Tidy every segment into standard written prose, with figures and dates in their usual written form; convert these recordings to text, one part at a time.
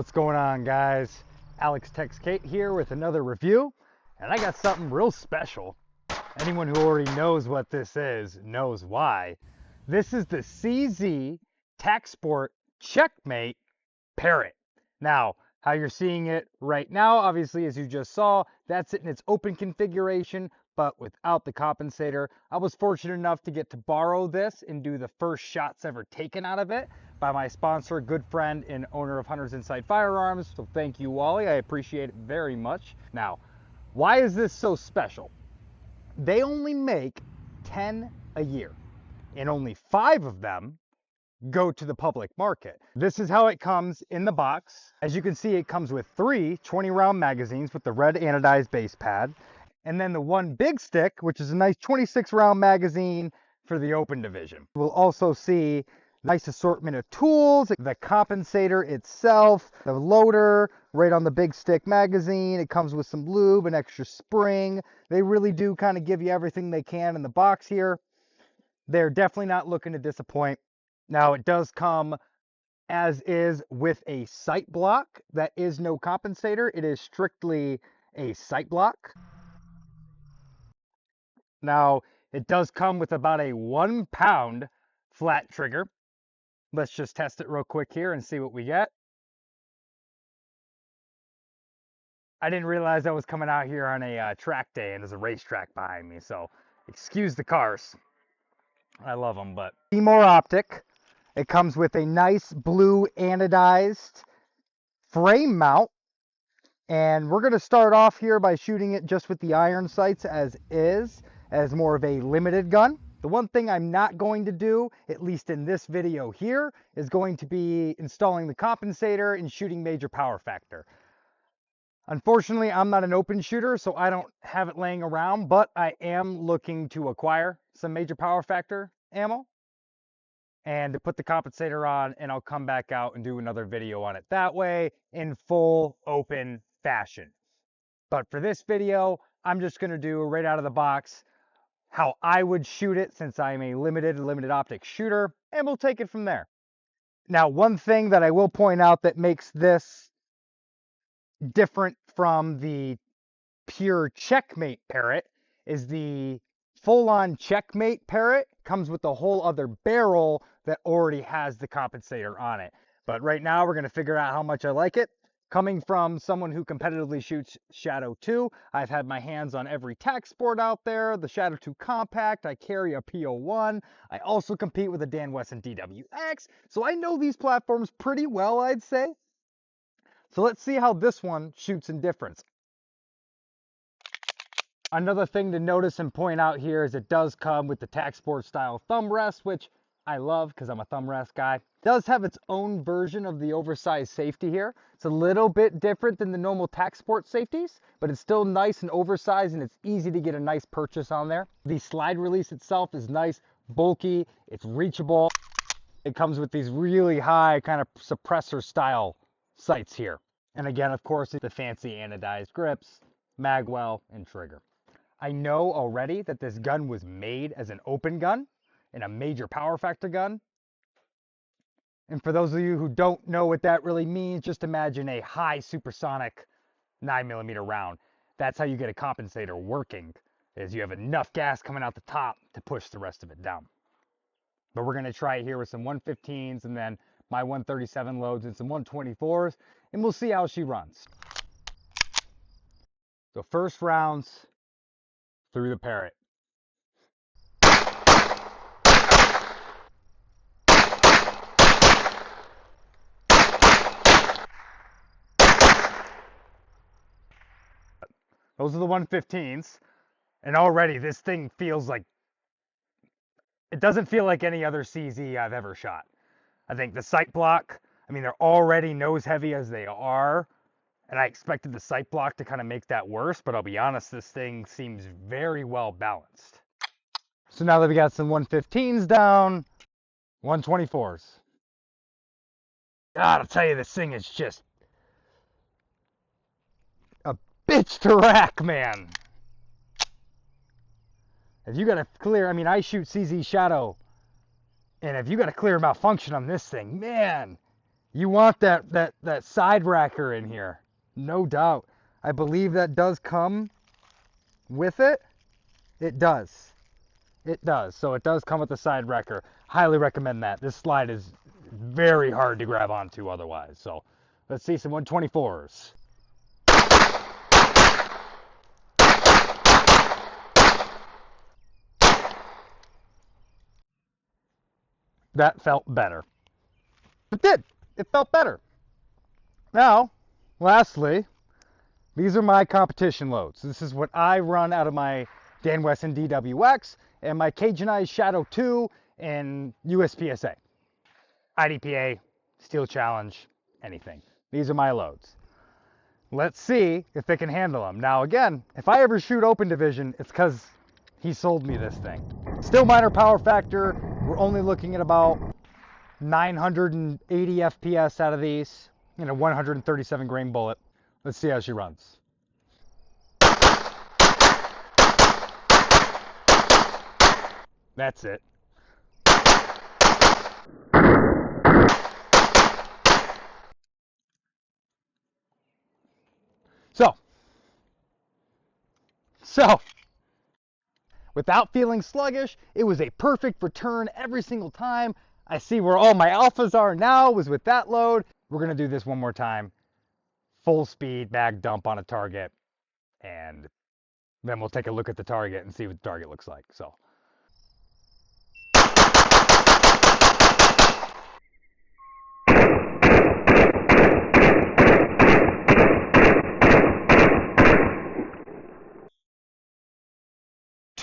What's going on, guys? Alex Tex Kate here with another review, and I got something real special. Anyone who already knows what this is knows why. This is the CZ TaxSport Czechmate PARROT. Now, how you're seeing it right now, obviously, as you just saw, that's it in its open configuration, but without the compensator. I was fortunate enough to get to borrow this and do the first shots ever taken out of it by my sponsor, good friend and owner of Hunters Insight Firearms. So thank you, Wally. I appreciate it very much. Now, why is this so special? They only make 10 a year, and only 5 of them go to the public market. This is how it comes in the box. As you can see, it comes with 3 20-round magazines with the red anodized base pad, and then the one big stick, which is a nice 26-round magazine for the open division. We'll also see nice assortment of tools, the compensator itself, the loader right on the big stick magazine. It comes with some lube, an extra spring. They really do kind of give you everything they can in the box here. They're definitely not looking to disappoint. Now, it does come as is with a sight block. That is no compensator. It is strictly a sight block. Now, it does come with about a 1 pound flat trigger. Let's just test it real quick here and see what we get. I didn't realize I was coming out here on a track day and there's a racetrack behind me, so excuse the cars. I love them, but more Optic. It comes with a nice blue anodized frame mount, and we're going to start off here by shooting it just with the iron sights as is, as more of a limited gun. The one thing I'm not going to do, at least in this video here, is going to be installing the compensator and shooting major power factor. Unfortunately, I'm not an open shooter, so I don't have it laying around, but I am looking to acquire some major power factor ammo and to put the compensator on, and I'll come back out and do another video on it that way in full open fashion. But for this video, I'm just going to do right out of the box how I would shoot it, since I'm a limited optic shooter, and we'll take it from there. Now, one thing that I will point out that makes this different from the pure Czechmate PARROT is the full-on Czechmate PARROT comes with a whole other barrel that already has the compensator on it. But right now we're going to figure out how much I like it. Coming from someone who competitively shoots Shadow 2, I've had my hands on every TaxSport out there, the Shadow 2 Compact, I carry a PO1, I also compete with a Dan Wesson DWX, so I know these platforms pretty well, I'd say. So let's see how this one shoots in difference. Another thing to notice and point out here is it does come with the TaxSport style thumb rest, which I love because I'm a thumb rest guy. It does have its own version of the oversized safety here. It's a little bit different than the normal TaxSport safeties, but it's still nice and oversized, and it's easy to get a nice purchase on there. The slide release itself is nice, bulky, it's reachable. It comes with these really high kind of suppressor style sights here. And again, of course, the fancy anodized grips, magwell, and trigger. I know already that this gun was made as an open gun and a major power factor gun. And for those of you who don't know what that really means, just imagine a high supersonic 9mm round. That's how you get a compensator working, is you have enough gas coming out the top to push the rest of it down. But we're going to try it here with some 115s and then my 137 loads and some 124s, and we'll see how she runs. So first rounds through the PARROT. Those are the 115s, and already this thing feels like, it doesn't feel like any other CZ I've ever shot. I think the sight block, I mean, they're already nose heavy as they are, and I expected the sight block to kind of make that worse, but I'll be honest, this thing seems very well balanced. So now that we got some 115s down, 124s. God, I'll tell you, this thing is just a bitch to rack, man. If you got to clear, I mean, I shoot CZ Shadow, and if you got to clear malfunction on this thing, man, You want that side racker in here, no doubt. I believe that does come with it. It does. It does. So it does come with the side wrecker. Highly recommend that. This slide is very hard to grab onto otherwise. So let's see some 124s. That felt better. It did. It felt better. Now, lastly, these are my competition loads. This is what I run out of my Dan Wesson DWX and my Cajunized Shadow 2 and USPSA. IDPA, Steel Challenge, anything. These are my loads. Let's see if they can handle them. Now again, if I ever shoot open division, it's because he sold me this thing. Still minor power factor. We're only looking at about 980 FPS out of these in a 137 grain bullet. Let's see how she runs. That's it. So, without feeling sluggish, it was a perfect return every single time. I see where all my alphas are now was with that load. We're gonna do this one more time. Full speed mag dump on a target, and then we'll take a look at the target and see what the target looks like. So.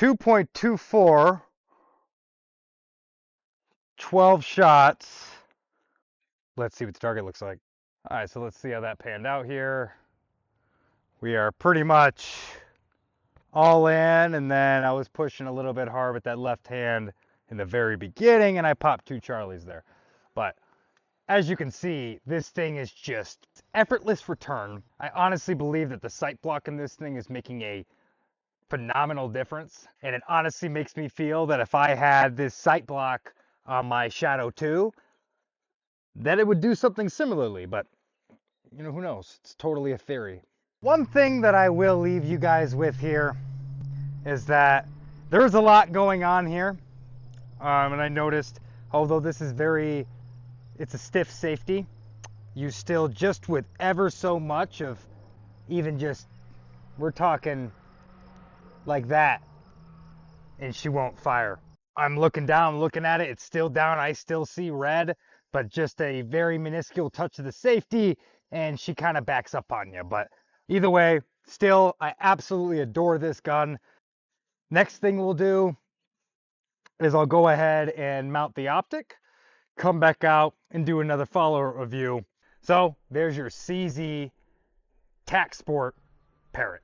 .24, 12 shots. Let's see what the target looks like. All right, so let's see how that panned out here. We are pretty much all in, and then I was pushing a little bit hard with that left hand in the very beginning, and I popped 2 Charlies there. But as you can see, this thing is just effortless return. I honestly believe that the sight block in this thing is making a phenomenal difference, and it honestly makes me feel that if I had this sight block on my Shadow 2, that it would do something similarly, but you know, who knows? It's totally a theory. One thing that I will leave you guys with here is that there's a lot going on here, and I noticed, although this is it's a stiff safety, you still just with ever so much of even just, we're talking like that, and she won't fire. I'm looking down, looking at it, it's still down, I still see red, but just a very minuscule touch of the safety, and she kind of backs up on you. But either way, still, I absolutely adore this gun. Next thing we'll do is I'll go ahead and mount the Optic, come back out, and do another follow-up review. So there's your CZ TAC Sport Parrot.